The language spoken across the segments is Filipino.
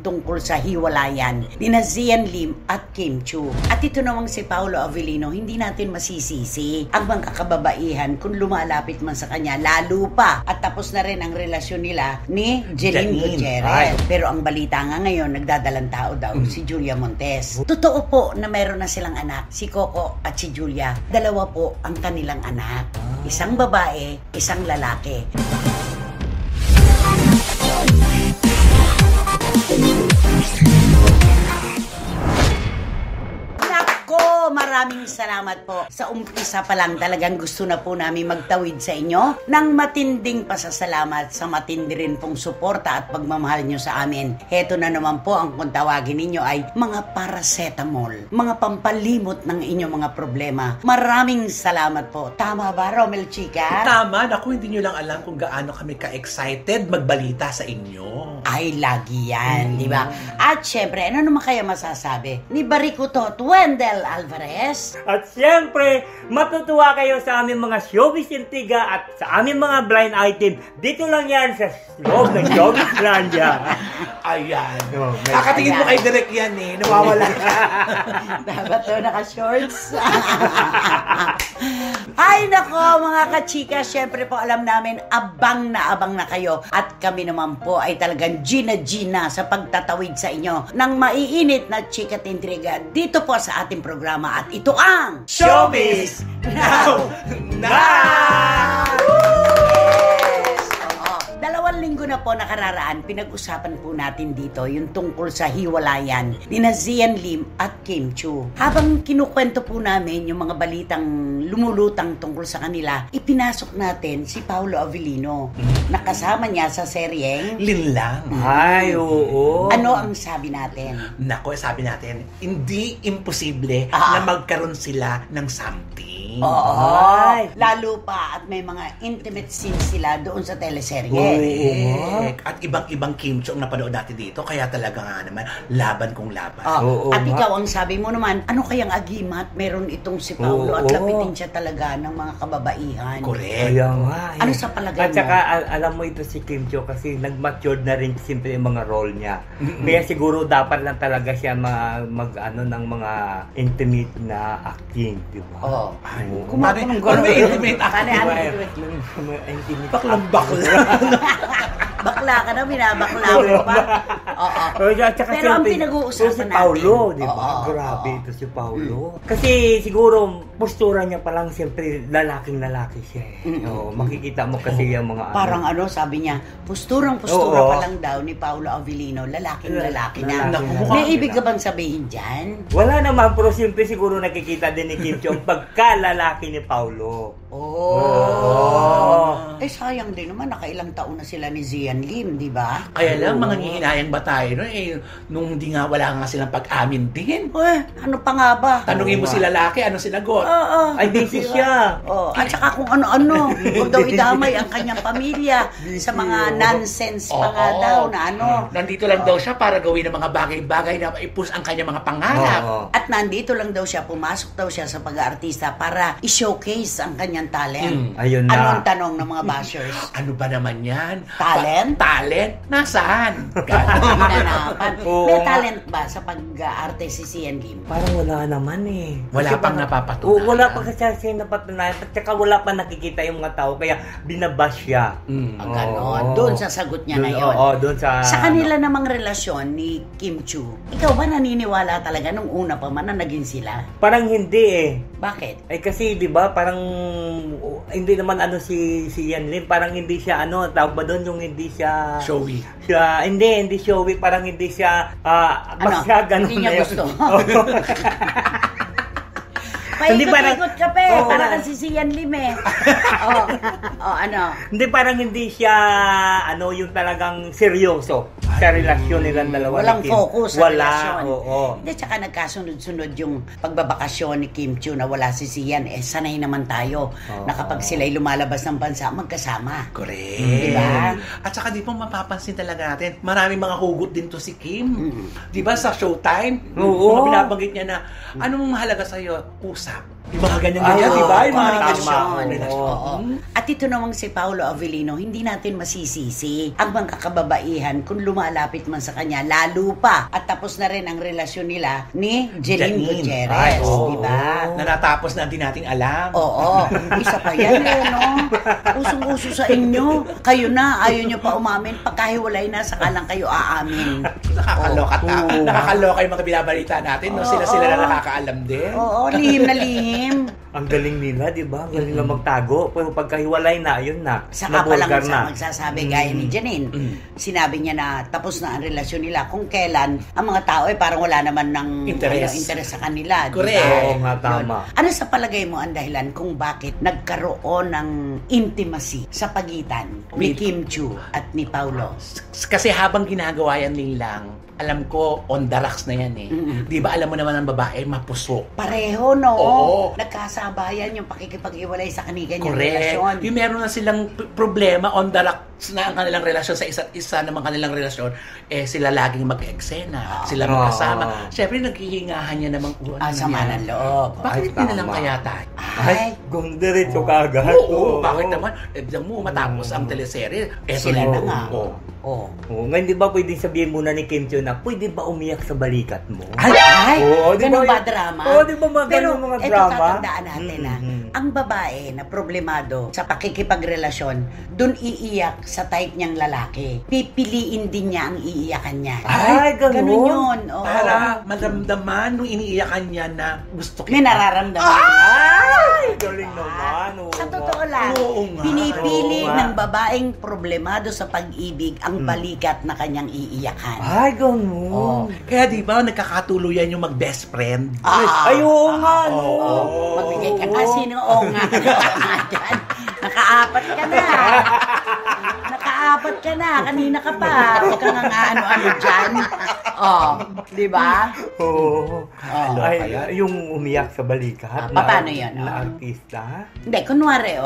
tungkol sa hiwalayan ni Zian Lim at Kim Chiu. At ito namang si Paolo Avellino, hindi natin masisisi ang mga kababaihan kung lumalapit man sa kanya, lalo pa. At tapos na rin ang relasyon nila ni Jeline Gutierrez. Pero ang balita nga ngayon, nagdadalang tao daw si Julia Montes. Totoo po na meron na silang anak, si Coco at si Julia. Dalawa po ang kanilang anak. Isang babae, isang lalaki. Maraming salamat po. Sa umpisa pa lang talagang gusto na po namin magtawid sa inyo ng matinding pasasalamat sa matindi rin pong suporta at pagmamahal nyo sa amin. Heto na naman po ang kung tawagin ninyo ay mga paracetamol, mga pampalimot ng inyong mga problema. Maraming salamat po. Tama ba, Romel Chica? Tama. Naku, hindi nyo lang alam kung gaano kami ka-excited magbalita sa inyo. Ay, lagi yan, di ba? At syempre, ano naman kaya masasabi ni Barikutot Wendell Alvarez? At siyempre, matutuwa kayo sa aming mga showbiz intriga at sa aming mga blind item. Dito lang yan sa loob ng Showbizlandia. Ayan. Kakatingin mo kay Direk yan eh. Nawawala. Dapat to naka-shorts. Ay nako mga kachika, syempre po alam namin abang na kayo. At kami naman po ay talagang Gina sa pagtatawid sa inyo ng maiinit na chika at intriga dito po sa ating programa. At ito ang Showbiz Now! Dalawang linggo na po nakararaan, pinag-usapan po natin dito yung tungkol sa hiwalayan ni Zian Lim at Kim Chiu. Habang kinukwento po namin yung mga balitang lumulutang tungkol sa kanila, ipinasok natin si Paolo Avellino. Nakasama niya sa seryeng Linlang. Ay, oo. Ano ang sabi natin? Nako, sabi natin, hindi imposible na magkaroon sila ng something. Oo. Lalo pa at may mga intimate scenes sila doon sa teleserye. At ibang-ibang Kim Chiu ang napanood natin dito, kaya talaga nga naman, laban kung laban. At ikaw, ang sabi mo naman, ano kayang agimat meron itong si Paolo at lapitin siya talaga ng mga kababaihan. Correct. Ano sa palagay at mo? At saka, alam mo ito si Kim Chiu kasi nag-matured na rin siyempre yung mga role niya. Kaya siguro dapat lang talaga siya mag-ano ng mga intimate na acting, di ba? Oo. Kumain ano may intimate acting? Intimate Bakla. Bakla ka na, binabakla mo pa. Oo. Pero ang pinag-uusapan si Paolo, natin. di ba? Grabe ito si Paolo. Kasi siguro, postura niya pa lang, siyempre, lalaking-lalaki siya eh. Makikita mo kasi yung mga parang sabi niya, postura pa lang daw ni Paolo Avellino, lalaking-lalaki na. May ibig ka bang sabihin dyan? Wala naman, pero siyempre siguro nakikita din ni Kim Chiu ang pagkalalaki ni Paolo. Sayang din naman, nakailang taon na sila ni Zian Lim, di ba? Kaya lang, mga ngihinayang ba tayo nung hindi nga wala nga silang pag-amin din. Ano pa nga ba? Tanungin mo si lalaki, ano sinagot? Ay, busy siya. At saka kung ano-ano, kung daw idamay ang kanyang pamilya sa mga nonsense pa nga daw na Nandito lang daw siya para gawin ng mga bagay-bagay na ipus ang kanyang mga pangarap. At nandito lang daw siya, pumasok daw siya sa pag-aartista para i-showcase ang kanyang talent. Ayun na. Ano ang tanong ng mga bashers? Ano ba naman yan? Talent? Talent? Nasaan? Hinanapan. May talent ba sa pag-arte si Zian Lim? Parang wala naman eh. Wala pang napapatunayan. Wala pa kasi siya napatunayan. At saka wala pa nakikita yung mga tao. Kaya binabash siya. Ganon. Doon sa sagot niya na yun. Doon sa kanila namang relasyon ni Kim Chiu, ikaw ba naniniwala talaga nung una pa man na naging sila? Parang hindi eh. Bakit? Ay kasi 'di ba parang hindi naman si Zian Lim, parang hindi siya tawag ba doon yung hindi siya showy. Hindi showy, parang hindi siya basta ganun. Hindi niya gusto. Hindi paikot ka pa para kasi si Zian Lim eh. Ano? Hindi, parang hindi siya yung talagang seryoso sa relasyon nilang dalawa. Walang focus sa relasyon. Hindi, tsaka nagkasunod-sunod yung pagbabakasyon ni Kim Chiu na wala si Zian. Sanay naman tayo na kapag sila'y lumalabas ng bansa, magkasama. Correct. Diba? At saka di po mapapansin talaga natin, maraming mga hugot din to si Kim. Di ba sa Showtime? Mga binabanggit niya na, anong mahalaga sa'yo? Usap. Yung mga ganyan-ganyan, Oo, di ba? Yung mga tama. relasyon. Oo. At ito namang si Paolo Avellino, hindi natin masisisi ang mga kababaihan kung lumalapit man sa kanya, lalo pa. At tapos na rin ang relasyon nila ni Jeline Ay, Gutierrez, oo. di ba? Na natapos na din natin alam. Oo. Isa pa yan, no? Usong-uso sa inyo. Kayo na, ayaw nyo pa umamin. Pagkahiwalay na, saka lang kayo aamin. Nakakaloka Oo. Nakakaloka yung mga binabalita natin. No? Sila na nakakaalam din. Oo, lihim na lihim. Ang galing nila, di ba? Ang galing nila magtago. Pero pagkahiwalay na, ayun na. Saka pa lang Nabulgar na. magsasabi gaya ni Janine. Sinabi niya na tapos na ang relasyon nila. Kung kailan, ang mga tao ay parang wala naman ng interest sa kanila. Correct. Diba? Oo nga, tama. Yun. Ano sa palagay mo ang dahilan kung bakit nagkaroon ng intimacy sa pagitan ni Kim Chiu at ni Paolo? Kasi habang ginagawa yan lang, alam ko, on the rocks na yan eh. Di ba alam mo naman ang babae, mapusok. Pareho, no? Oo. Nagkasabayan yung pakikipag-iwalay sa kanilang Correct. relasyon. Yung meron na silang problema on the rocks na ang kanilang relasyon sa isa't isa naman kanilang relasyon, eh sila laging mag-eksena, sila magkasama. Siyempre, naghihingahan niya namang Sama ng loob. Bakit Ay, hindi na lang tama. kaya tayo? Ay, Kung diretso ka agad. Oo, bakit naman? Diyan mo matapos ang teleserye. Sila na nga. Oo. oh. Oo, ngayon di ba pwedeng sabihin muna ni Kim Chiu na pwede ba umiyak sa balikat mo? Ay, Oo, di ganun ba ba drama? Oo, di ba Pero ganun mga ito drama? tatandaan natin ang babae na problemado sa pakikipagrelasyon, dun iiyak sa type niyang lalaki. Pipiliin din niya ang iiyakan niya. Ay, ganun? yun. Oo. Para maramdaman nung iniiyakan niya na gusto kita. May nararamdaman. Ay, galing naman. Oo Sa nga. totoo lang, Oo nga. pinipili Oo nga. ng babaeng problemado sa pag-ibig ang balikat na kanyang iiyakan. Ay, ganun. Oo. Kaya di ba nagkakatuluyan yung mag-best friend? Ay, oo nga, no. Oo. Magbigay ka nga. Sino oo nga? Oo nga dyan. Nakaapat ka na. Nakaapat ka na. Kanina ka pa. Huwag ka nga ano-ano dyan. Oh, di ba? Oo. Oo. Ay, yung umiyak sa balikat. Paano yun? Na Oo. artista. Hindi, kunwari,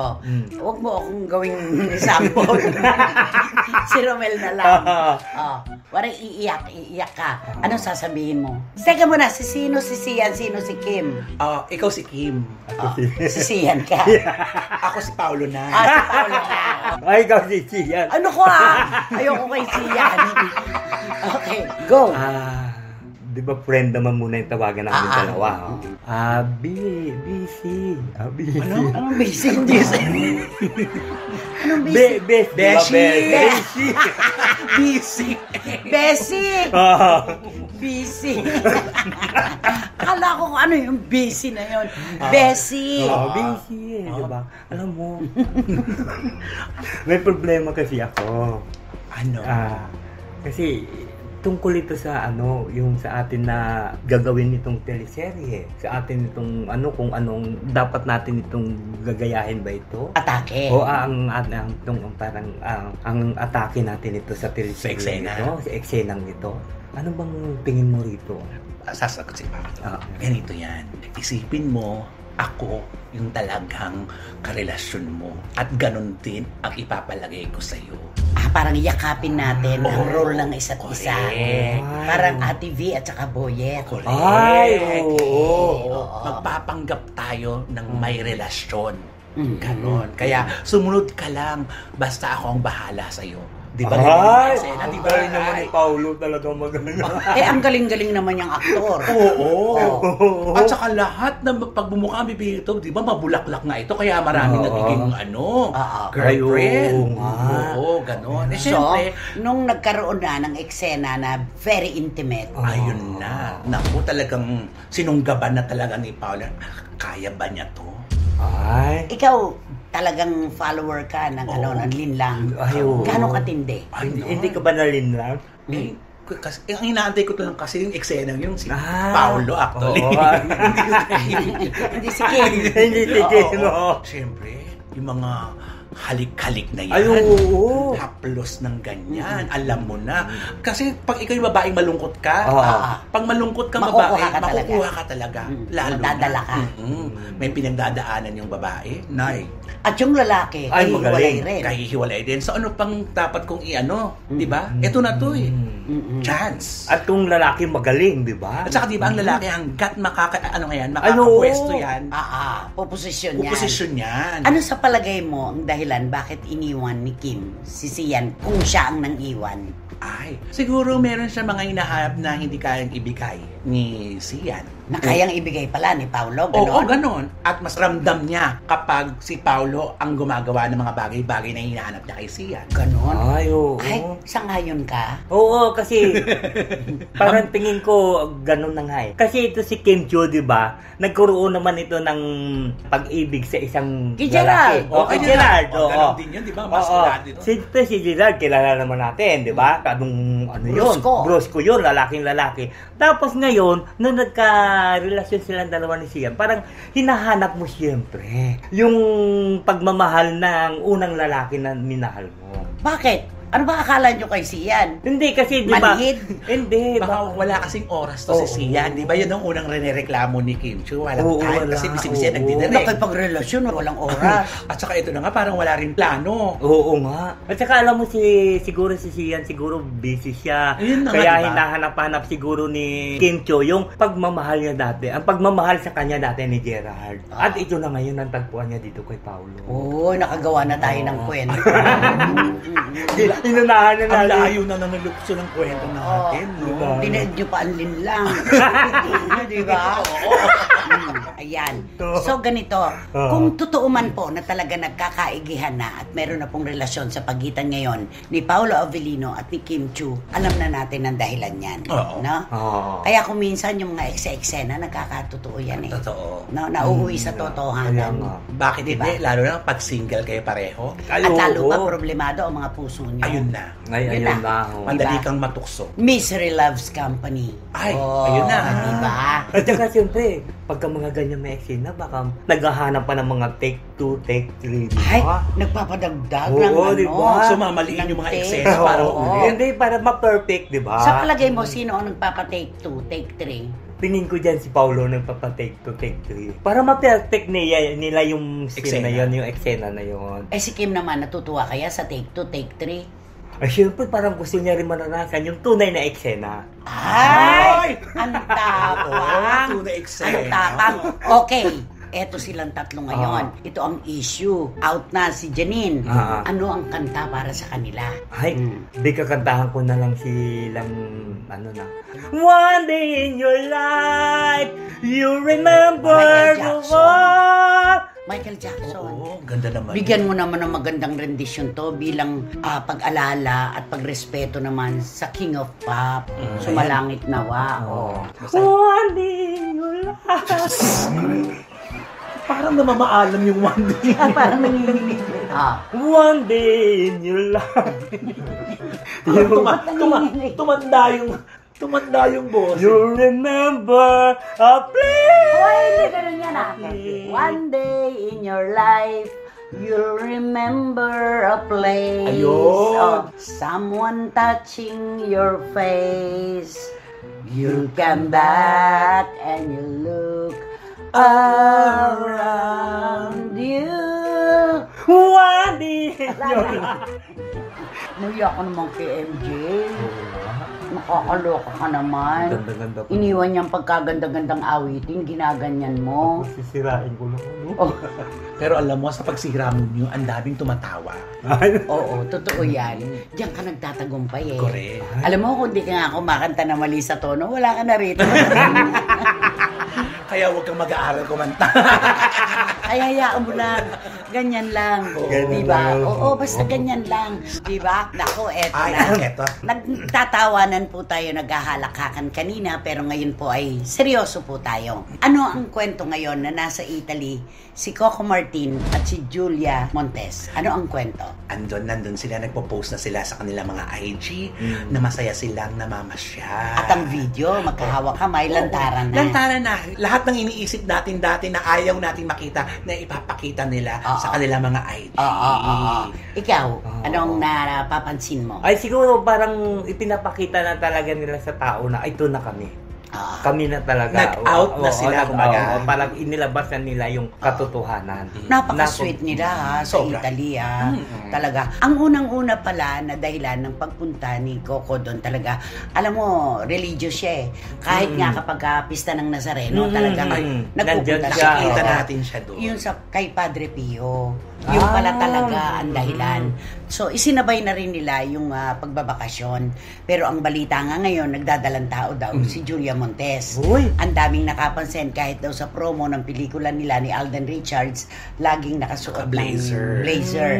huwag mo akong gawing sample. Si Romel na lang. Warang iiyak ka. Anong sasabihin mo? Teka muna, sino si Sian, sino si Kim? Ikaw si Kim. Si Sian ka. Ako si Paolo na. Si Paolo na. Ay, ikaw si Sian. Ano ko Ayoko kay Sian. Okay, go. Di ba friend naman muna yung tawagan namin Ah, dalawa? Busy. Busy. Anong busy? Hindi Anong busy? Beshi. Beshi. Busy. Busy. Ah. Busy. Akala ko kung ano yung busy na yun. Busy. Busy. Di ba? Alam mo, may problema kasi ako. Ano? Kasi tungkol ito sa yung sa atin na gagawin nitong teleserye. Sa atin itong kung anong dapat natin itong gagayahin ba ito? Atake. O ang parang ang atake natin ito sa teleserye Sa eksena. nito, sa eksenang ito. Ano bang tingin mo rito? Sasagot si Paolo. Ganito yan. Isipin mo, ako yung talagang karelasyon mo. At ganun din ang ipapalagay ko sa'yo. Parang yakapin natin ang role ng isa't isa. Correct. Parang Ate V at saka Boyet. Correct. Ay, oo. Magpapanggap tayo ng may relasyon. Ganon. Kaya sumunod ka lang. Basta ako ang bahala sa'yo. Di ba? Ay, Di ba? galing naman ni Paolo talagang magaling. Ang galing-galing naman yung aktor. Oo. At saka lahat ng pagbumukha ang bibig ito, di ba mabulaklak nga ito, kaya maraming nagiging girlfriend. Ay, oo nga. Oo, ganon. Eh, So, syempre, nung nagkaroon na ng eksena na very intimate, ayun na. Naku, talagang sinunggaban na talaga ni Paula. Kaya ba niya to? Ay. ikaw talagang follower ka ng ng linlang. Ay, oo. Gaano katindi? Hindi ka ba nalinlang? Eh, kasi, ang inaantay ko lang kasi yung eksena yung si Ah. Paolo actually. Oo. Hindi si Kim. Hindi tigil, Oo. no? Siyempre, yung mga halik-halik na yan. Ay, oo. Haplos ng ganyan. Alam mo na. Kasi pag ikaw yung babaeng malungkot ka, pag malungkot ka babae, makukuha ka talaga. Lalo Madadala ka. May pinagdadaanan yung babae. Nay. At yung lalaki, Ay, hiwalay magaling. rin. Kahihiwalay din. So ano pang dapat kong i-ano? Di ba? Ito na to eh. Chance. At kung lalaki magaling, di ba? At saka di ba ang lalaki hanggat makakapwesto yan, Puposisyon yan. puposisyon yan. Ano sa palagay mo ang dahilan bakit iniwan ni Kim si Sian kung siya ang nang-iwan? Ay, siguro meron siya mga hinahanap na hindi kayang ibigay ni Sian. Na kayang ibigay pala ni Paulo, Oo, gano'n? ganon. At mas ramdam niya kapag si Paulo ang gumagawa ng mga bagay-bagay na hinahanap niya kay Sian. Ganon? Ay, oo. Ay, sangayon ka? Oo, kasi parang tingin ko ganun na nga eh. Kasi ito si Kim Chiu, di ba? Nagkaroon naman ito ng pag-ibig sa isang Kay Gerald. lalaki. Kay Gerald. Oo, ganon din yun, di ba? Mas wala dito. Siyempre si Gerald, kilala naman natin, di ba? Anong ano yun? Brusco yun, lalaking lalaki. Tapos ngayon, nung nagka-relasyon silang dalawa ni Sian, parang hinahanap mo siyempre yung pagmamahal ng unang lalaki na minahal mo. Bakit? Ano ba akala nyo kay Sian? Hindi kasi, di ba? Manhid? Hindi. Baka wala kasing oras to si Sian. Di ba yun ang unang renereklamo ni Kim Chiu? Walang Oo, time. wala. Kasi busy-busy Oo. nagdidirect. Nakipagrelasyon, walang oras. At saka ito na nga, parang wala rin plano. Oo nga. At saka alam mo siguro si Sian, siguro busy siya. Ayun na nga, Kaya diba? hinahanap-hanap siguro ni Kim Chiu yung pagmamahal niya dati. Ang pagmamahal sa kanya dati ni Gerald. At ito na ngayon ang tagpuan niya dito kay Paulo. Oo, nakagawa na tayo ng kwento. Inunahan na Ang natin. layo na nalulukso ng kwento natin. No? Dinaid nyo pa ang linlang. Di ba? Ayan. So, ganito. Kung totoo man po na talaga nagkakaigihan na at meron na pong relasyon sa pagitan ngayon ni Paulo Avellino at ni Kim Chiu, alam na natin ang dahilan yan. Oo. No? Oo. Kaya kung minsan yung mga eksena, nagkakatotoo yan eh. Totoo. No? Nauuwi sa Kaya totohanan. nga. Bakit Diba? hindi? Lalo na pag single kayo pareho. Ay, At lalo oo. pa problemado ang mga puso nyo. Ayun na. Ayun Yun na. Oo. Mandali Diba? kang matukso. Misery loves company. Ay, ayun na. Diba? At saka siyempre, pagka mga ganyan may eksena, baka naghahanap pa ng mga take 2, take 3, di Ay, ba? nagpapadagdag Oo, ng ano. diba? So, mamaliin yung mga ng eksena take. para Oo. ulit. Hindi, para ma-perfect, di ba? Sa palagay mo, sino ang nagpapa-take 2, take 3? Tingin ko dyan si Paulo nagpapa-take 2, take 3. Para ma-perfect nila yung scene Eksena. na yun, yung eksena na yun. Eh si Kim naman, natutuwa kaya sa take 2, take 3? Ay, syempre, parang gusto niya rin mananasan yung tunay na eksena. Ay! Ang tapang! Oo, tunay eksena. Ang tapang! Okay. Eto silang tatlo ngayon. Ito ang issue. Out na si Janine. Ano ang kanta para sa kanila? Ay, di kakantahan ko na lang silang, ano na. One day in your life, you remember Michael the Jackson. world. Michael Jackson. Oo, ganda naman. Bigyan mo naman ng magandang rendisyon to bilang pag-alala at pagrespeto naman sa King of Pop. Sumalangit nawa. Oh. One day in your life. Parang namamaalam yung one day. Parang nanginginig. One day in your life. Tumanda yung boss. You remember a place. Hoy, hindi ganun yan One day in your life, you'll remember a place. Ayun. Someone touching your face. You'll come back and you look around you. One day in your life. Naiyak ko naman kay MJ. Nakakaloka ka naman. Ganda-ganda pa. Iniwan niyang pagkaganda-gandang awitin, ginaganyan mo. Sisirain ko lang. Oh. Pero alam mo, sa pagsira mo nyo, ang daming tumatawa. Oo, totoo yan. Diyan ka nagtatagumpay eh. Correct. Alam mo, kung di ka nga kumakanta na mali sa tono, wala ka na rito. Kaya huwag kang mag-aaral kumanta. Ay, hayaan mo lang. Ganyan lang. Ganyan Diba? lang. Oo, basta ganyan lang. Diba? Nako, eto Ay, na. eto. Nagtatawanan po tayo, naghahalakakan kanina, pero ngayon po ay seryoso po tayo. Ano ang kwento ngayon na nasa Italy si Coco Martin at si Julia Montes? Ano ang kwento? Nandun sila, nagpo-post na sila sa kanilang mga IG na masaya silang namamasyal. At ang video, magkahawak kamay, lantaran na. Lantaran na. Lahat ng iniisip natin dati na ayaw natin makita, na ipapakita nila sa kanilang mga ID. Ikaw, anong napapansin mo? Ay siguro parang ipinapakita na talaga nila sa tao na ito na kami. Kami na talaga. Nag-out na sila, kumbaga. Parang inilabas na nila yung katotohanan. Napaka-sweet nila sa Sobra. Italy. Talaga. Ang unang-una pala na dahilan ng pagpunta ni Coco doon talaga, alam mo, religious siya eh. Kahit nga kapag pista ng Nazareno, talagang nagpupunta Nandyan siya. Nakikita natin siya doon. Yung sa kay Padre Pio. Yung pala talaga ang dahilan. So, isinabay na rin nila yung pagbabakasyon. Pero ang balita nga ngayon, nagdadalang tao daw si Julia Montes. Uy. Ang daming nakapansin kahit daw sa promo ng pelikula nila ni Alden Richards, laging nakasuot Blazer. ng blazer,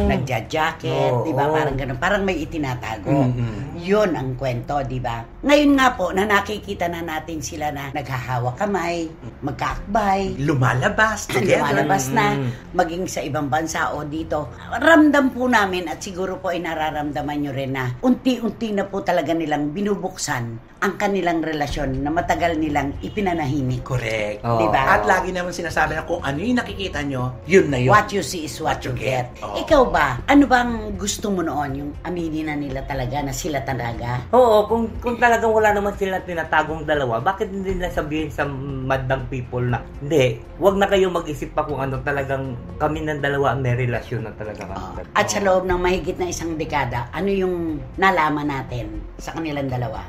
nagja-jacket, di ba? Parang ganun. Parang may itinatago. Yun ang kwento, di ba? Ngayon nga po, na nakikita na natin sila na naghahawak kamay, magkaakbay, Lumalabas together. lumalabas na, maging sa ibang bansa o dito. Ramdam po namin at siguro po ay nararamdaman nyo rin na unti-unti na po talaga nilang binubuksan ang kanilang relasyon na matagal nilang ipinanahimik. Correct. Diba? At lagi naman sinasabi na kung ano yung nakikita nyo, yun na yun. What you see is what you get. Ikaw ba? Ano bang gusto mo noon? Yung aminin na nila talaga na sila talaga? Oo, kung talagang wala naman sila tinatagong dalawa, bakit hindi nila sabihin sa madang people na, hindi, wag na kayo mag-isip pa kung ano talagang kami ng dalawa ang may relasyon na talaga kami. At sa loob ng mahigit na isang dekada, ano yung nalaman natin sa kanilang dalawa?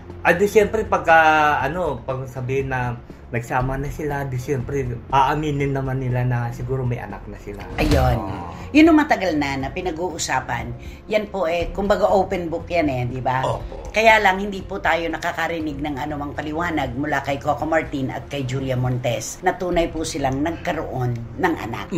Siyempre pag sabihin na nagsama na sila, siyempre aaminin naman nila na siguro may anak na sila. Ayun. Yun ang matagal na pinag-uusapan. Yan po kumbaga open book yan di ba? Opo. Kaya lang hindi po tayo nakakarinig ng anumang paliwanag mula kay Coco Martin at kay Julia Montes na tunay po silang nagkaroon ng anak.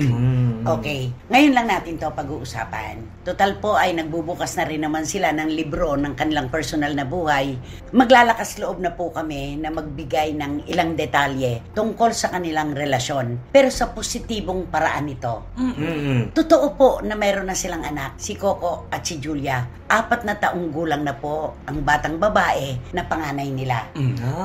Okay. Ngayon lang natin to pag-uusapan. Total po ay nagbubukas na rin naman sila ng libro ng kanilang personal na buhay. Maglalakas loob na po kami na magbigay ng ilang detalye tungkol sa kanilang relasyon. Pero sa positibong paraan ito. Totoo po na mayroon na silang anak, si Coco at si Julia. 4 na taong gulang na po ang batang babae na panganay nila.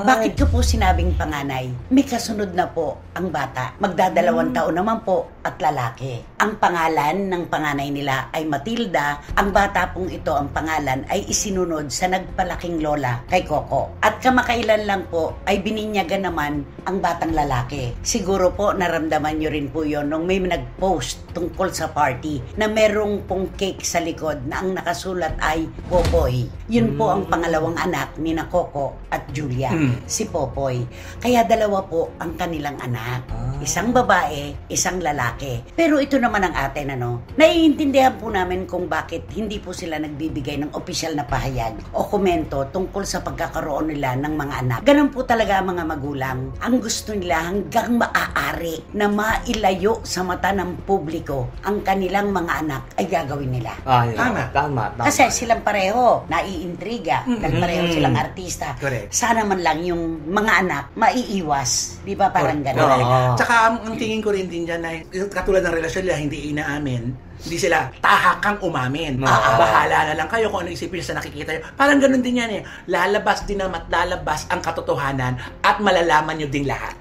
Bakit ko po sinabing panganay? May kasunod na po ang bata. Magdadalawang taon naman po at lalaki. Ang pangalan ng panganay nila ay Matilda. Ang bata pong ito, ang pangalan ay isinunod sa nagpalaking lola kay Coco. At kamakailan lang po ay bininyagan naman ang batang lalaki. Siguro po naramdaman nyo rin po yon nung may nag-post tungkol sa party na merong pong cake sa likod na ang nakasulat ay Popoy. Yun po ang pangalawang anak ni na Coco at Julia, si Popoy. Kaya dalawa po ang kanilang anak. Isang babae, isang lalaki. Pero ito naman ang atin, naiintindihan po namin kung bakit hindi po sila nagbibigay ng opisyal na pahayag o komento tungkol sa pagkakaroon nila ng mga anak. Ganun po talaga ang mga magulang. Ang gusto nila hanggang maaari na mailayo sa mata ng publiko ang kanilang mga anak ay gagawin nila. Tama. Kasi silang pareho naiintriga dahil pareho silang artista. Correct. Sana man lang yung mga anak maiiwas. Di ba parang gano'n? Correct. Tsaka ang tingin ko rin din dyan na katulad ng relasyon nila, hindi inaamin. Hindi sila tahakang umamin. Bahala na lang kayo kung ano isipin sa nakikita nyo. Parang ganun din yan Lalabas din naman at lalabas ang katotohanan at malalaman nyo din lahat.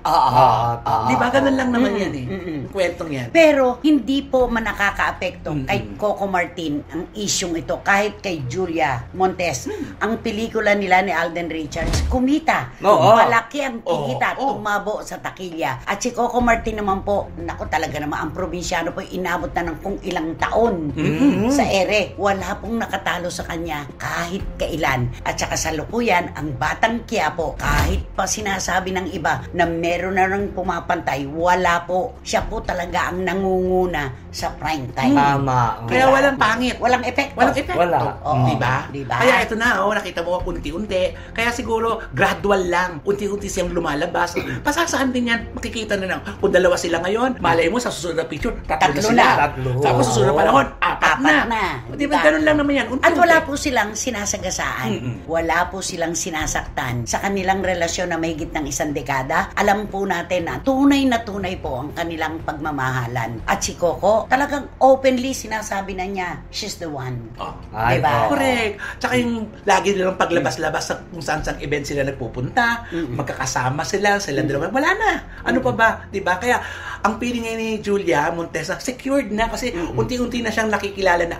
Di ba? Ganun lang naman yan Kwentong yan. Pero hindi po man nakakaapekto kay Coco Martin ang isyong ito. Kahit kay Julia Montes. Ang pelikula nila ni Alden Richards, kumita. Malaki ang kita. Tumabo sa takilya. At si Coco Martin naman po, naku talaga naman, ang probinsyano po inabot na ng kung ilang taon sa ere. Wala pong nakatalo sa kanya kahit kailan. At saka sa lukuyan, ang Batang Quiapo, kahit pa sinasabi ng iba na meron na rin pumapantay, wala po. Siya po talaga ang nangunguna sa prime time. Tama. Kaya walang pangit. Walang epekto. Wala. Diba? Kaya ito na, nakita mo unti-unti. Kaya siguro, gradual lang. Unti-unti siyang lumalabas. Pasasaan din yan. Makikita na lang. Kung dalawa sila ngayon, malay mo sa susunod na picture, tatlo na sila. Tapos susunod na panahon, apat na. Diba? Ganun lang naman yan. At wala po silang sinasagasaan. Wala po silang sinasaktan. Sa kanilang relasyon na mahigit ng 1 dekada, alam po natin na tunay po ang kanilang pagmamahalan. At si Coco, talagang openly sinasabi na niya, she's the one. Diba? Correct. Tsaka yung lagi nilang paglabas-labas sa kung saan-saan event sila nagpupunta, magkakasama sila dalawa. Wala na. Ano pa ba? Diba? Kaya ang feeling ngayon ni Julia Montesa, secured na kasi unti-unti na siyang nakikilala na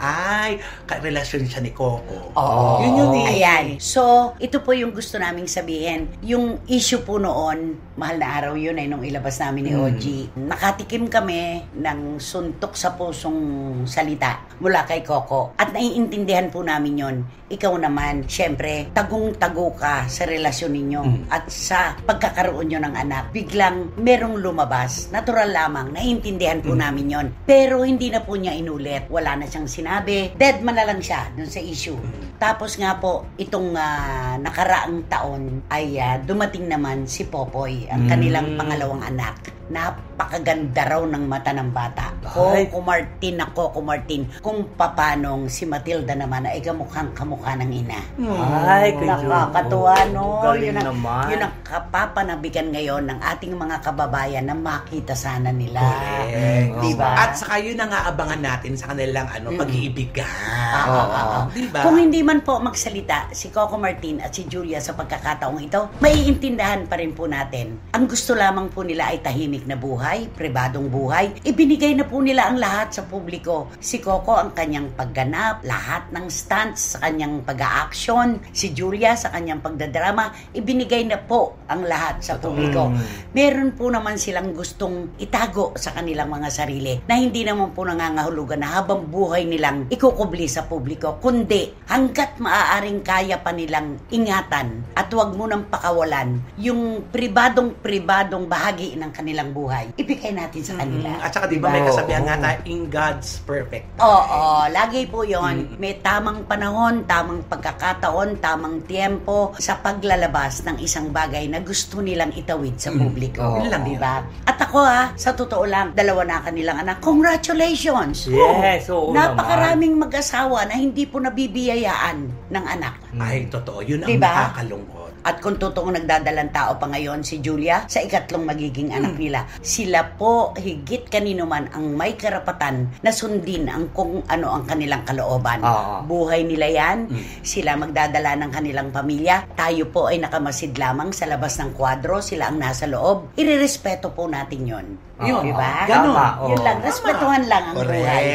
relasyon siya ni Coco. Oo. Yun eh. Ayan. So, ito po yung gusto naming sabihin. Yung issue po noon, mahal na araw yun nung ilabas namin ni OG. Nakatikim kami ng suntok sa pusong salita mula kay Coco. At naiintindihan po namin yon. Ikaw naman, syempre, tagong-tago ka sa relasyon ninyo. At sa pagkakaroon nyo ng anak, biglang merong lumabas. Natural lamang, naiintindihan po namin yon. Pero hindi na po niya inulit. Wala na siyang sinabi. Dead man na lang siya dun sa issue. Tapos nga po, itong nakaraang taon ay dumating naman si Popoy, ang kanilang pangalawang anak. Napakaganda raw ng mata ng bata. Coco Martin, kung papanong si Matilda naman ay kamukhang-kamukha ng ina. Ay, nakakatuwa, no? Galing Yun naman. ang kapapanabigan ngayon ng ating mga kababayan na makita sana nila. Correct. Diba? At saka yun ang aabangan natin sa kanilang pag-iibigan. Diba? Kung hindi man po magsalita si Coco Martin at si Julia sa pagkakataong ito, maiintindahan pa rin po natin. Ang gusto lamang po nila ay tahimik na buhay, pribadong buhay. Ibinigay na po nila ang lahat sa publiko. Si Coco ang kanyang pagganap, lahat ng stunts sa kanyang pag-a-action, si Julia sa kanyang pagdadrama, ibinigay na po ang lahat sa publiko. Meron po naman silang gustong itago sa kanilang mga sarili na hindi naman po nangangahulugan na habang buhay nilang ikukubli sa publiko, kundi hanggat maaaring kaya pa nilang ingatan at huwag mo nang pakawalan yung pribadong bahagi ng kanilang buhay, ibigay natin sa kanila. At saka diba may kasabihan nga tayo, in God's perfect time. Oo, lagi po yon. May tamang panahon, tamang pagkakataon, tamang tiempo sa paglalabas ng isang bagay na gusto nilang itawid sa publiko. Yun lang diba? At ako sa totoo lang, 2 na kanilang anak. Congratulations! Yes, oo Napakaraming mag-asawa na hindi po nabibiyayaan ng anak. Ay, totoo. Yun ang Diba? nakakalungkot. At kung totoong nagdadalang tao pa ngayon si Julia sa ikatlong magiging anak nila, sila po higit kanino man ang may karapatan na sundin ang kung ano ang kanilang kalooban. Buhay nila yan, sila magdadala ng kanilang pamilya, tayo po ay nakamasid lamang sa labas ng kwadro, sila ang nasa loob. Irerespeto po natin yon. Yun, diba? Ganun. Yun lang, respetuhan lang ang Correct. buhay.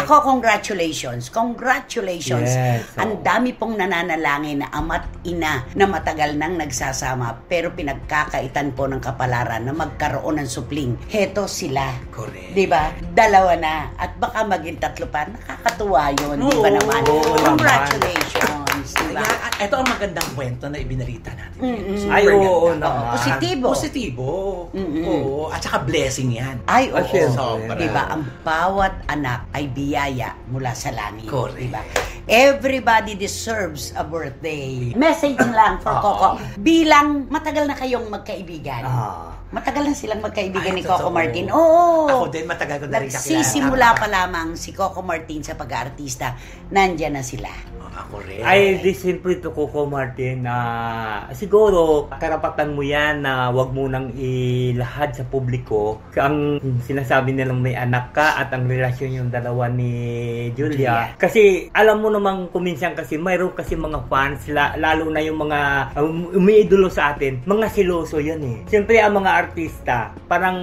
Ako, congratulations. Yes, Ang dami pong nananalangin na ama't ina na matagal nang nagsasama pero pinagkakaitan po ng kapalaran na magkaroon ng supling. Heto sila. Correct. Diba? 2 na. At baka maging 3 pa. Nakakatuwa yun. Oo, diba naman? oo Congratulations. Diba? Kaya, ito ang magandang kwento na ibinalita natin. Super Ay, oo ganda. naman. Positibo. Oo. At saka blessing yan. Ay, oo. Syempre. Diba? Ang bawat anak ay biyaya mula sa langit. Correct. Diba? Everybody deserves a birthday. Message lang for Coco. Bilang matagal na kayong magkaibigan. Matagal na silang magkaibigan ni Coco totoo. Martin. Oo. Ako din, matagal ko na rin kakilala. Nagsisimula pa lamang si Coco Martin sa pag-aartista. Nandyan na sila. Ako rin. Ay, di simple to Coco Martin na siguro karapatan mo yan na wag mo nang ilahad sa publiko ang sinasabi nilang may anak ka at ang relasyon yung dalawa ni Julia. Kasi alam mo namang kuminsan kasi mayroon kasi mga fans lalo na yung mga umiidolo sa atin, mga siloso yan eh. Siyempre ang mga artista parang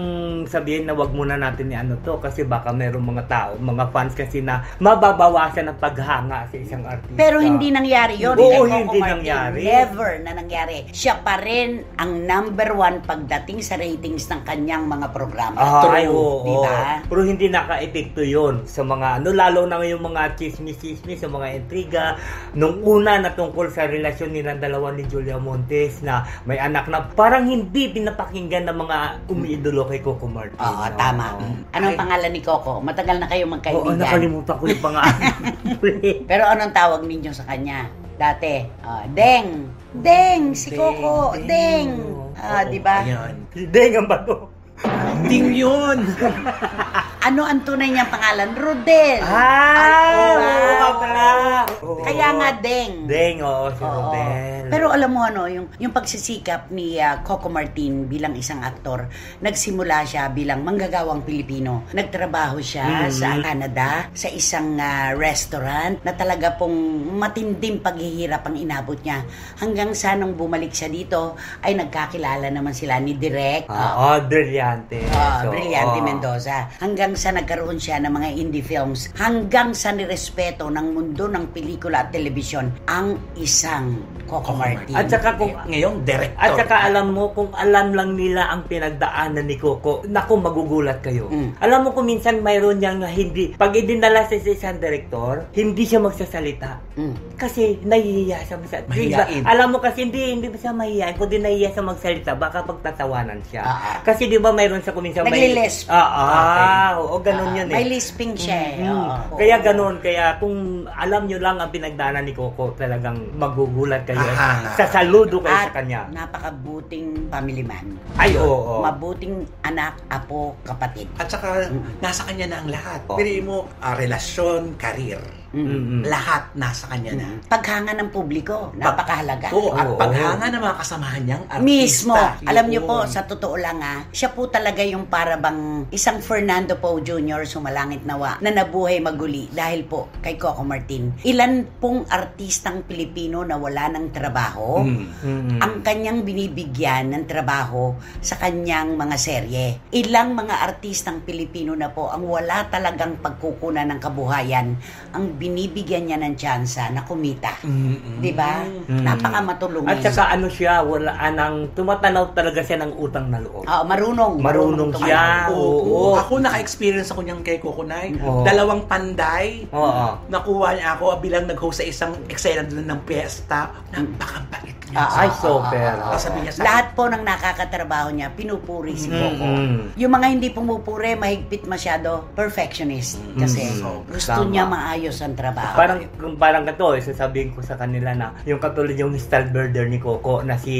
sabihin na wag muna natin ni ano to kasi baka mayroong mga tao, mga fans kasi na mababawasan ang paghanga sa isang artista. Pero hindi nangyari yun. Oo, kay Coco hindi Martin. nangyari. Never na nangyari. Siya pa rin ang number 1 pagdating sa ratings ng kanyang mga programa. Ay, oo. Diba? Pero hindi naka-epekto yun sa mga lalo na yung mga chismis, sa mga intriga. Nung una na tungkol sa relasyon nilang dalawa ni Julia Montes na may anak na parang hindi pinapakinggan ng mga umiidolo kay Coco Martin. Oo, tama. Anong pangalan ni Coco? Matagal na kayong Oo, magkaibigan. nakalimutan ko yung pangalan. Pero anong tawag ninyo sa kanya? Dati, Deng. Deng, si Coco. Deng. Di ba? Ayan. Deng ang bato. Ding yun. Ano ang tunay niyang pangalan? Rodel. Oo wow. nga pala. Kaya nga Deng. Deng, oo, si Oo. Rodel. Pero alam mo yung pagsisikap ni Coco Martin bilang isang aktor, nagsimula siya bilang manggagawang Pilipino. Nagtrabaho siya sa Canada, sa isang restaurant na talaga pong matinding paghihirap ang inabot niya. Hanggang sa nung bumalik siya dito, ay nagkakilala naman sila ni Direk. Brilyante. Brillante Oo. Mendoza. Hanggang sa nagkaroon siya ng mga indie films, hanggang sa nirespeto ng mundo ng pelikula at telebisyon ang isang Coco Martin. At saka kung Ngayong director. At saka alam mo, kung alam lang nila ang pinagdaanan ni Coco, naku, magugulat kayo. Alam mo kung minsan mayroon niyang hindi, pag idinala sa isang director, hindi siya magsasalita. Kasi nahihiya siya magsalita. Mahihiyain. Alam mo kasi hindi siya mahihiyain, kundi nahihiya siya magsalita, baka pagtatawanan siya. Kasi di ba mayroon sa kung minsan Nagli-lisp. Oo, ganun yun eh. May lisping siya eh. Oo. Kaya ganun, kaya kung alam nyo lang ang pinagdaanan ni Coco, talagang magugulat kayo. Sasaludo kayo At sa kanya. napakabuting family man. Ay, oo. Mabuting anak, apo, kapatid. At saka, nasa kanya na ang lahat. Oh. Piliin mo, relasyon, karir. Lahat nasa kanya na. Paghanga ng publiko, napakahalaga. Oo, at Oo. paghanga ng mga kasamahan niyang artista. Mismo. Alam niyo po, Yun. sa totoo lang siya po talaga yung parabang isang Fernando Poe Jr. sumalangit nawa na nabuhay maguli dahil po kay Coco Martin. Ilan pong artistang Pilipino na wala ng trabaho, ang kanyang binibigyan ng trabaho sa kanyang mga serye. Ilang mga artistang Pilipino na po ang wala talagang pagkukunan ng kabuhayan, ang binibigyan niya ng tsansa na kumita. Di ba? Napakamatulungin. At saka ano siya, wala nang tumatanaw talaga siya ng utang na loob. Marunong siya. Oo. Ako naka-experience ako niyang kay Kukunay. Oo. 2 panday. Oo. Nakuha niya ako bilang nag-host sa isang eksena doon ng piyesta. Napakabait niya. Ay, super. Sabi niya sa Lahat po ng nakakatrabaho niya, pinupuri si Coco. Yung mga hindi pumupuri, mahigpit masyado, perfectionist. Kasi gusto Tama. niya maayos ang trabaho. Parang kato, sasabihin ko sa kanila na yung katulad yung style birder ni Coco na si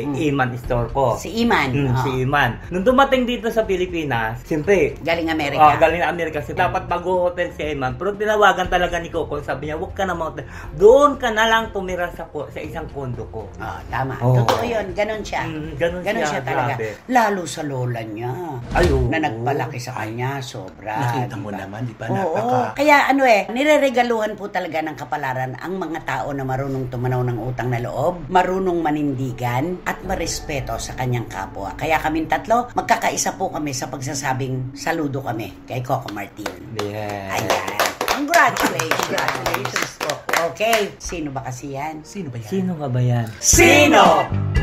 Iman Istorco. Si Iman. Si Iman. Nung dumating dito sa Pilipinas, siyempre, Galing Amerika. galing na Amerika. Kasi dapat mag-hotel si Iman. Pero tinawagan talaga ni Coco. Sabi niya, huwag ka na mag-hotel. Doon ka na lang tumira sa isang kondo ko. Tama. Oo. Totoo yun. Ganon siya. Ganon siya, talaga. grabe. Lalo sa lola niya. Ay, oo. Na nagpalaki sa kanya. Sobra. nakita mo diba? naman, di ba? Oo. Kaya nireregaluhan po talaga ng kapalaran ang mga tao na marunong tumanaw ng utang na loob, marunong manindigan, at marespeto sa kanyang kapwa. Kaya kaming tatlo, magkakaisa po kami sa pagsasabing saludo kami kay Coco Martin. Yes. Ayan. Congratulations po. Okay, sino ba kasi yan? Sino ba yan? Sino ka ba yan? Sino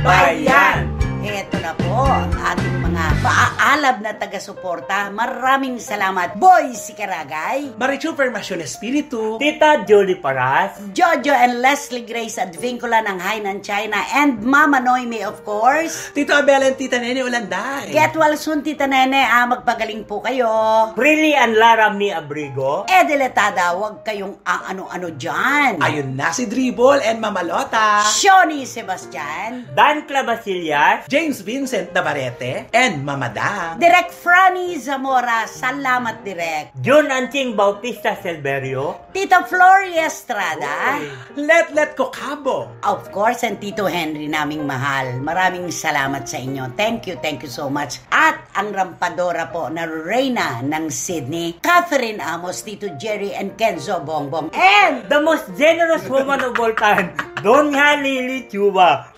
ba yan? Eto na po ang ating mga maaalab na taga-suporta. Maraming salamat, Boy Sikaragay, Marichu Permasyon Espiritu, Tita Jolie Paras, Jojo and Leslie Grace Advincula ng Hainan, China, and Mama Noemi, of course. Tito Abel and Tita Nene Ulanday. Get well soon, Tita Nene. Magpagaling po kayo. Prilly and Laram ni Abrigo, Edeletada, huwag kayong ano-ano dyan. Ayun na si Dribble and Mamalota, Shoni Sebastian, Dan Clabasillas, James Vincent Navarrete, and Mamada. Direk Franny Zamora, salamat Direk. Jun Anching Bautista Silverio, Tita Flory Estrada, Let Cocabo. of course, and Tito Henry naming mahal. Maraming salamat sa inyo. Thank you so much. At ang rampadora po na Reyna ng Sydney, Catherine Amos, Tito Jerry, and Kenzo Bongbong. And the most generous woman of all time, Doña Lily Chuba.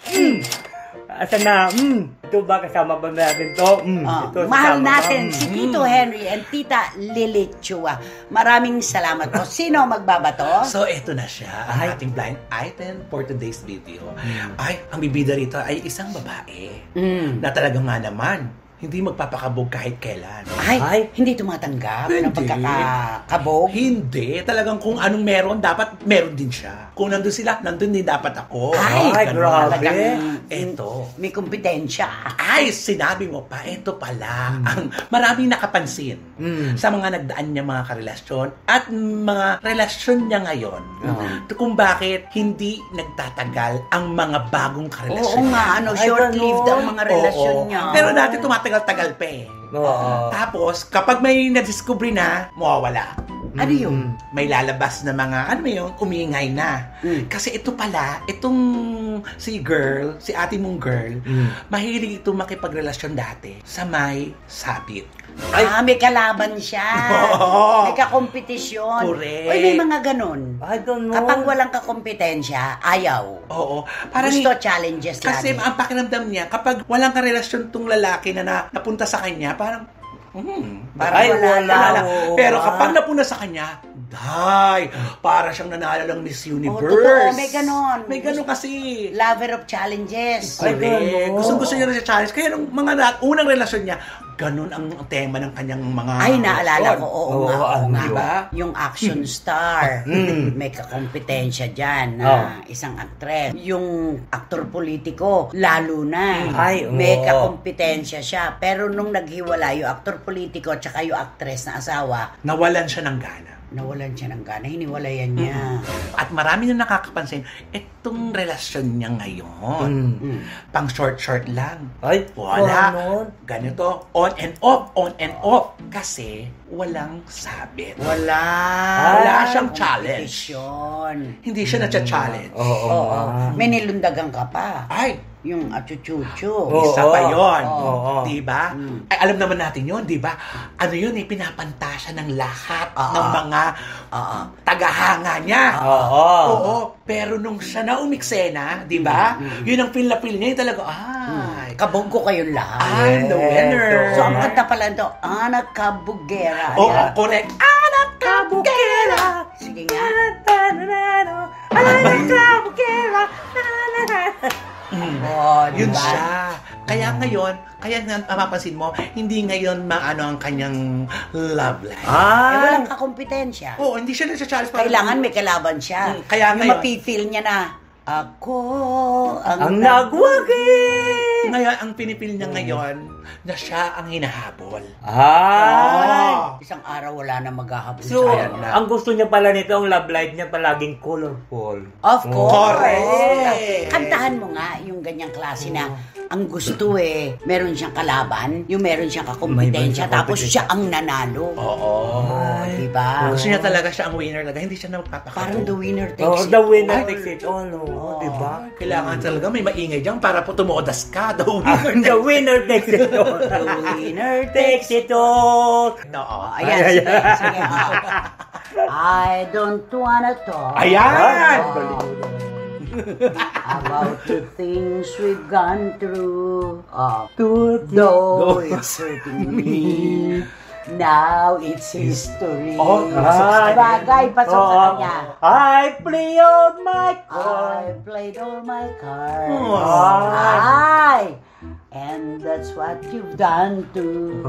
Asan na? Ito ba kasama ba natin to? Ito, mahal kasama natin ba? si Tito Henry and Tita Lily Chua. Maraming salamat po. Sino magbabato? So, eto na siya, ang ating blind item for today's video. Ay, ang bibida rito ay isang babae na talagang nga naman, hindi magpapakabog kahit kailan. Ay, hindi tumatanggap ng pagkakabog. Hindi. Talagang kung anong meron, dapat meron din siya. Kung nandun sila, nandun din dapat ako. Ay, Ganun. grabe. Talagang Eto. may kompetensya. Ay, sinabi mo pa, eto pala, ang maraming nakapansin sa mga nagdaan niya mga karelasyon at mga relasyon niya ngayon. Kung bakit hindi nagtatagal ang mga bagong karelasyon Oo nga, niya. short-lived ang mga relasyon Oo. niya. Pero dati tumatagal-tagal pa eh. Oo. Tapos, kapag may na-discover na, mawawala. Ano yun? May lalabas na mga, ano yun, umingay na. Kasi ito pala, itong si ate mong girl, mahilig ito makipagrelasyon dati sa may sabit. May kalaban siya. Oo. May kakompetisyon. Correct. Uy, may mga ganun. I don't know. Kapag walang kakompetensya, ayaw. Oo. Gusto challenges Kasi lagi. ang pakiramdam niya, kapag walang karelasyon tong lalaki na napunta sa kanya, parang, Parang Ay, wala. oo, Pero nga. kapag napuna sa kanya, para siyang nanalo ng Miss Universe. totoo, may ganon. May ganon kasi. Lover of challenges. Ay, ganon. Gusto niya na siya challenge. Kaya nung unang relasyon niya, ganun ang tema ng kanyang mga Ay, naalala relasyon. ko, oo Oo, nga, oo ano nga. yun? Diba? Yung action star, may kakompetensya dyan na isang aktres. Yung aktor politiko, lalo na. Ay, may oo. kakompetensya siya. Pero nung naghiwala yung aktor politiko at saka yung aktres na asawa, Nawalan siya ng gana. nawalan siya ng gana, hiniwalayan niya. At marami na nakakapansin, itong relasyon niya ngayon, pang short-short lang. Ay, Wala. ganon. Ganito, on and off. Kasi walang sabit. Wala. Wala siyang challenge. Competition. Hindi siya na-challenge. Oo. Oo. May nilundagan ka pa. Ay, Yung achuchuchu. Oo. isa pa yun. Oo. Diba? Ay, alam naman natin yun, diba? Ano yun, pinapantasya ng lahat ng mga tagahanga niya. Oo. Pero nung siya na umiksena, diba? Yun ang feel niya, yung talaga, ay, Kabog ko kayong lahat. I'm the winner. So, ang kanta pala ito, Anak Kabugera. Oo, Ayan. correct. Anak kabukera! Sige nga. Oh, Yun diba? siya. Kaya ngayon, mapapansin mo, hindi ngayon maano ang kanyang love life. Eh, walang kakompetensya. Oo, hindi siya nasa-challenge. Kailangan may kalaban siya. Kaya yung ngayon- mapifeel niya na, ako Ang nagwagi! Ngayon, ang pinipil niya ngayon, na siya ang hinahabol. Isang araw wala na maghahabol So, sa kanya. ang gusto niya pala nito, ang love life niya palaging colorful. Of course. Correct. Kantahan mo nga yung ganyang klase na ang gusto meron siyang kalaban, yung meron siyang kakompetensya, May mga tapos siya ang nanalo. Oo. Diba? Gusto niya talaga siya ang winner talaga. Hindi siya na magpapakaw. Parang the winner takes Oh, it. the winner takes it all. Oh, diba? Kailangan talaga may maingay dyan para po tumuodas ka. The The winner takes it all. The winner Takes it all. Oo. Ayan, sige, sige. I don't wanna talk Ayan! about the things we've gone through. Though it's hurting me, now it's history. Bagay pa sa kanya. I play out my I card. played all my cards. And that's what you've done too.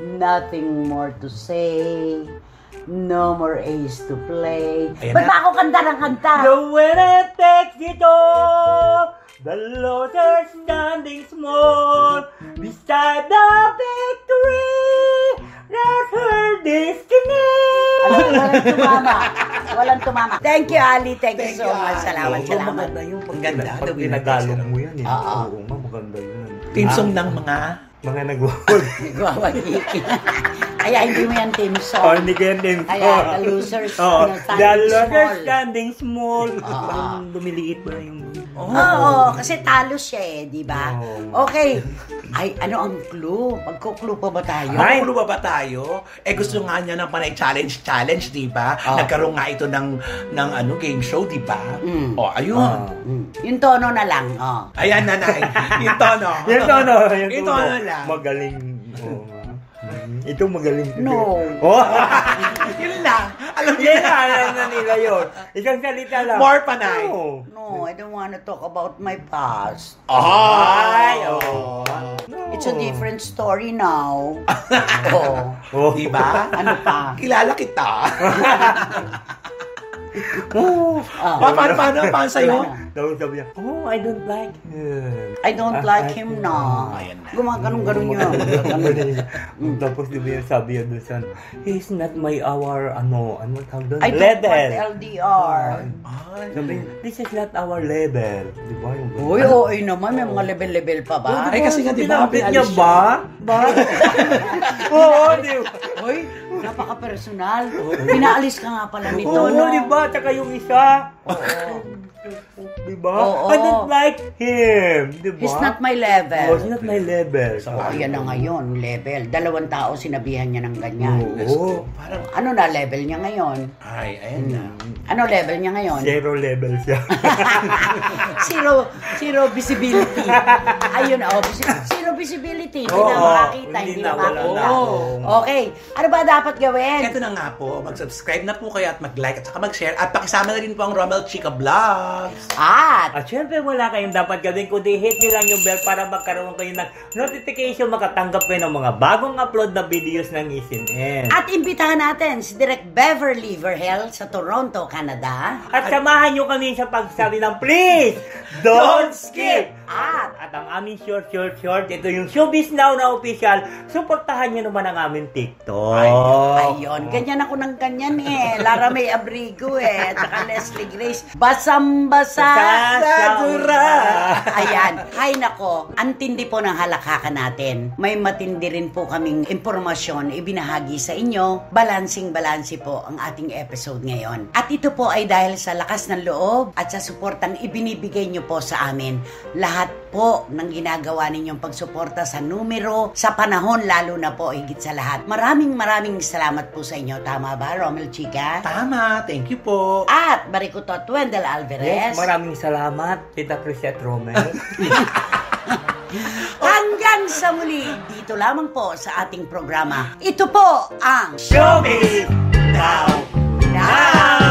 Nothing more to say. No more ace to play. Ayan Ba't na. ba ako kanta ng kanta? The winner takes it all. The loser standing small beside the victory. That's her destiny. Walang tumama. Walang tumama. Thank you, Ali. Thank you so much. Salamat, Oo, salamat. maganda yun. Ang ganda. Pag The winner tinagalog takes it mo yan, eh. Oo. Oo nga, maganda yun. Team song ng mga... Mga nagwawag. Nagwawagi. Kaya hindi mo yan team Oh, song. hindi ka din. Kaya the losers, Oh, ano, the standing loser small. standing small. Parang lumiliit pa yung... Oo, kasi talo siya di ba? Oo. Okay. Ay, ano ang clue? Magko-clue pa ba tayo? Ay! Makulo ba tayo? Gusto nga niya ng panay challenge, di ba? Ah. Nagkaroon nga ito ng game show, di ba? Mm. Ayun. Yung tono na lang. Ayan, nanay. Yung tono. Yung tono. Yung tono lang. Magaling. Oo nga. Ito magaling. No. Oh! Yun lang. Alam niyo Yan, alam na nila yun. Isang salita lang. More panay. Oo. No, I don't want to talk about my past. Ay, It's a different story now. Oh. Di ba? Ano pa? Kilala kita. Ah. Paano sa'yo? Tapos sabi niya, oh, I don't like him. I don't like him na. Ayan na. Gumaganong-ganon niya. Tapos di ba yung sabi niya doon sa, he's not my ano tawag doon? I don't Level. want LDR. Sabi niya, this is not our level. Di ba yung Uy, oo naman. May mga level-level pa ba? Ay, kasi nga, di ba, Binabit niya pinalis ba? Ba? Oo, di ba? Uy, Napaka-personal. Pinaalis ka nga pala nito, Oo, no? diba? Tsaka yung isa. Oo. Diba? Oo. I don't like him. Diba? He's not my Oh, level. he's not my level. Oh, yan na ngayon, level. 2 tao sinabihan niya ng ganyan. Oo. Parang, Ano na level niya ngayon? ay, ayan na. Ano level niya ngayon? Zero level siya. Zero visibility. Ayun, zero visibility. Hindi Oo, na makakita, hindi hindi na, na wala makita. na. Okay. Ano ba dapat gawin? Ito na nga po, mag-subscribe na po kayo at mag-like at saka mag-share at pakisama na rin po ang Romel Chica Vlogs. At At syempre wala kayong dapat gawin kundi hit nyo lang yung bell para magkaroon kayo ng notification, makatanggap kayo ng mga bagong upload na videos ng SNN. At imbitahan natin si Direk Beverly Verhel sa Toronto, Canada. At samahan nyo kami sa pagsabi ng please, don't skip! At Ang aming short, ito yung Showbiz Now na official. Suportahan nyo naman ang aming TikTok. ayun, ganyan ako ng ganyan eh. Lara May Abrigo eh. At saka Leslie Grace. Basang-basa. Sakura. Ayan. Hay nako, antindi po ng halakakan natin. May matindi rin po kaming impormasyon ibinahagi sa inyo. Balansing-balansi po ang ating episode ngayon. At ito po ay dahil sa lakas ng loob at sa suportang ibinibigay nyo po sa amin. Lahat po ng ginagawa ninyong pagsuporta sa numero, sa panahon lalo na po higit sa lahat. Maraming salamat po sa inyo. Tama ba, Romel Chica? Tama, thank you po. At Marikuto at Wendell Alvarez. Yes, maraming salamat, Tita Crisette Romel. Hanggang sa muli, dito lamang po sa ating programa. Ito po ang Showbiz Now! Now!